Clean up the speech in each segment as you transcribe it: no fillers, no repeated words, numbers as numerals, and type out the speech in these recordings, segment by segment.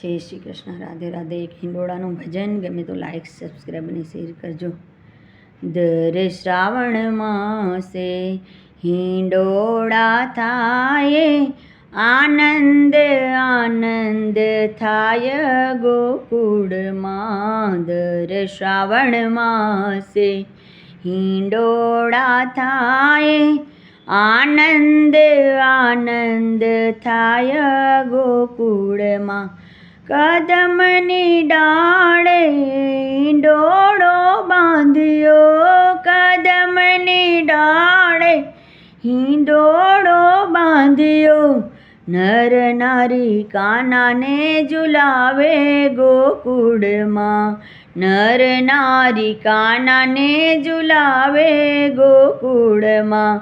जय श्री कृष्ण। राधे राधे। एक हिंडोळाનું ભજન ગમે તો લાઈક સબસ્ક્રાઈબ અને શેર કરજો। દર શ્રાવણ માસે હિંડોળા થાય, આનંદ આનંદ થાય ગોકુળમાં। દર શ્રાવણ માસે હિંડોળા થાય, આનંદ આનંદ થાય ગોકુળમાં। કદમની ડાળે હિંડોળો બાંધ્યો, કદમની ડાળે હિંડોળો બાંધ્યો। નર નારી કાનાને ઝુલાવે ગોકુળમાં, નર નારી કાનાને ઝુલાવે ગોકુળમાં।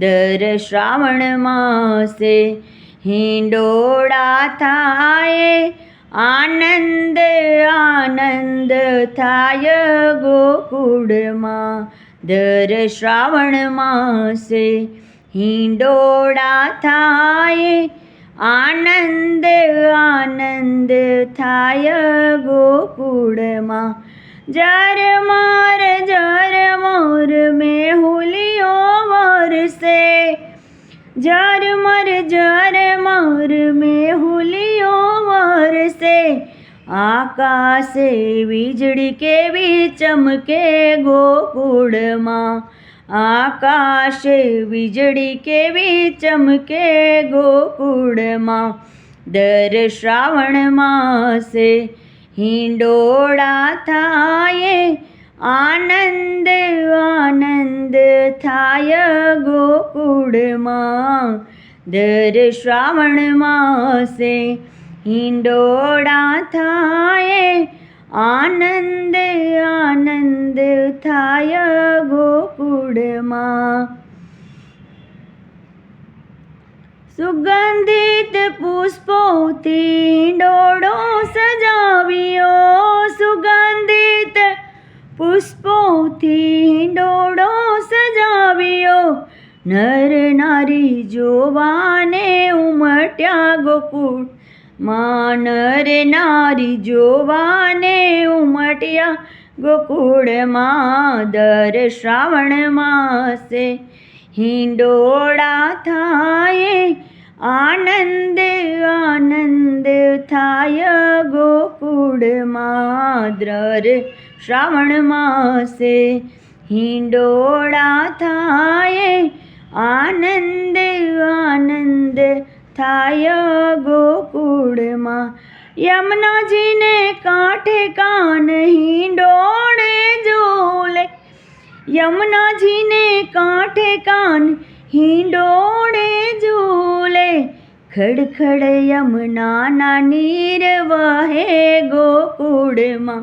દર શ્રાવણ માસે હિંડોળા થાય, આનંદ આનંદ થાય ગોકુળમાં। દર શ્રાવણ માસે હિંડોળા થાય, આનંદ આનંદ થાય ગોકુળમાં। ઝરમર ઝરમર મેહુલીઓ વરસે, ઝરમર ઝરમર મેહુલીઓ વરસે। આકાશે વીજળી કેવી ચમકે ગોકુળમાં, આકાશે વીજળી કેવી ચમકે ગોકુળમાં। દર શ્રાવણ માસે હિંડોળા થાય, આનંદ આનંદ થાય ગોકુળમાં। દર શ્રાવણ માસે હિંડોળા થાય, આનંદ આનંદ થાય ગોકુળમાં। સુગંધિત પુષ્પોથી હિંડોળો સજાવ્યો, સુગંધિત પુષ્પોથી હિંડોળો સજાવ્યો। નર નારી જોવાને ઉમટ્યા ગોકુળમાં, નર નારી જોવાને ઉમટ્યા ગોકુળમાં। દર શ્રાવણ માસે હિંડોળા થાય, આનંદ આનંદ થાય ગોકુળમાં। દર શ્રાવણ માસે હિંડોળા થાય, આનંદ આનંદ થાય ગોકુળમાં। યમુનાજીને કાંઠે કાન હિંડોળે ઝૂલે, યમુનાજીને કાંઠે કાન હિંડોળે ઝૂલે। ખડખડ યમુનાના નીર વહે ગોકુળમાં,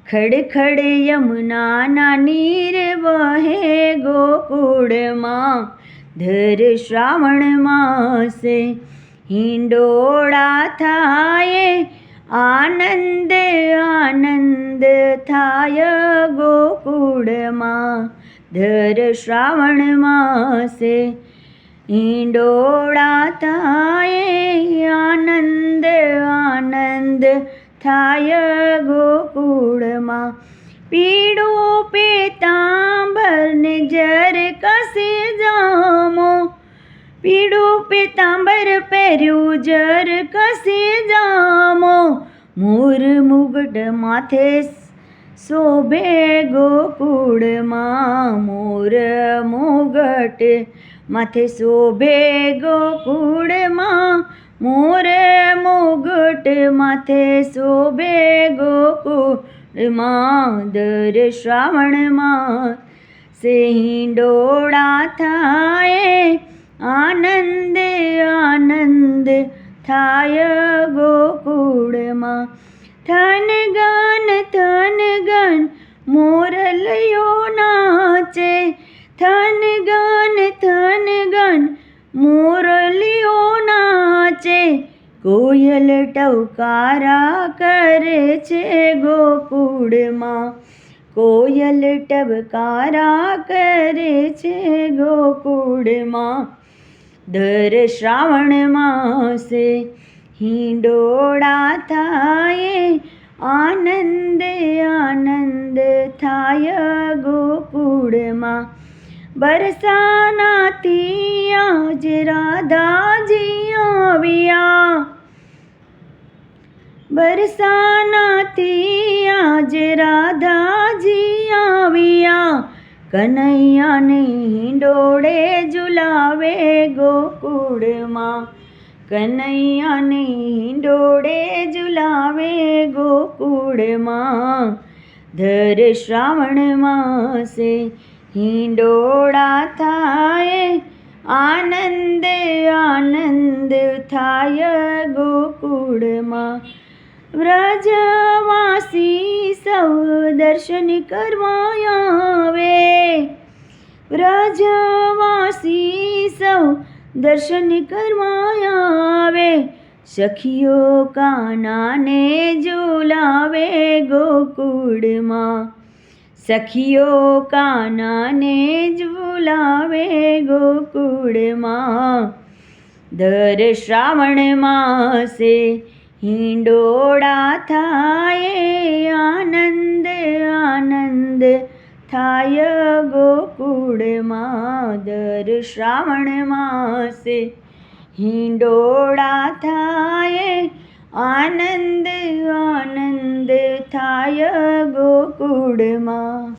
ખડખડ યમુનાના નીર વહે ગોકુળમાં। દર શ્રાવણ માસે હિંડોળા થાય, આનંદ આનંદ થાય ગોકુળમાં। દર શ્રાવણ માસે હિંડોળા થાય, આનંદ આનંદ થાય ગોકુળમાં। પીળું પીતાંબર ને જર કસી જામો, પીળું પીતાંબર પહેર્યું જર કસી જામો। મોર મુગટ માથે શોભે ગોકુળમાં, મોર મુગટ માથે શોભે ગોકુળમાં। મોર મુગટ માથે શોભે ગોકુળમાં। દર શ્રાવણ માસે હિંડોળા થાય, આનંદ આનંદ થાય ગોકુળમાં। થન ગન મોરલીઓ નાચે, થન ગન મોરલીઓ નાચે। કોયલ ટવકારા કરે છે ગોકુળમાં, કોયલ ટવકારા કરે છે ગોકુળમાં। દર શ્રાવણ માસે હિંડોળા થાય આનંદ આનંદ થાય ગોકુળમાં બરસાનાથી આજ રાધાજી આવ્યા બરસાનાથી આજ રાધાજી આવ્યા કનૈયાને હિંડોળે ઝુલાવે ગોકુળમાં કનૈયાને હિંડોળે ઝુલાવે ગોકુળમાં દર શ્રાવણ માસે હિંડોળા થાય આનંદ આનંદ થાય ગોકુળમાં વ્રજવાસી સૌ દર્શન કરવા આવે વ્રજવાસી સૌ દર્શન કરવા આવે સખીઓ કાનાને ઝુલાવે ગોકુળમાં સખીઓ કાનાને ઝુલાવે ગોકુળમાં દર શ્રાવણ માસે હિંડોળા થાય આનંદ આનંદ થાય ગોકુળમાં દર શ્રાવણ માસે હિંડોળા થાય આનંદ આનંદ થાય ગોકુળમાં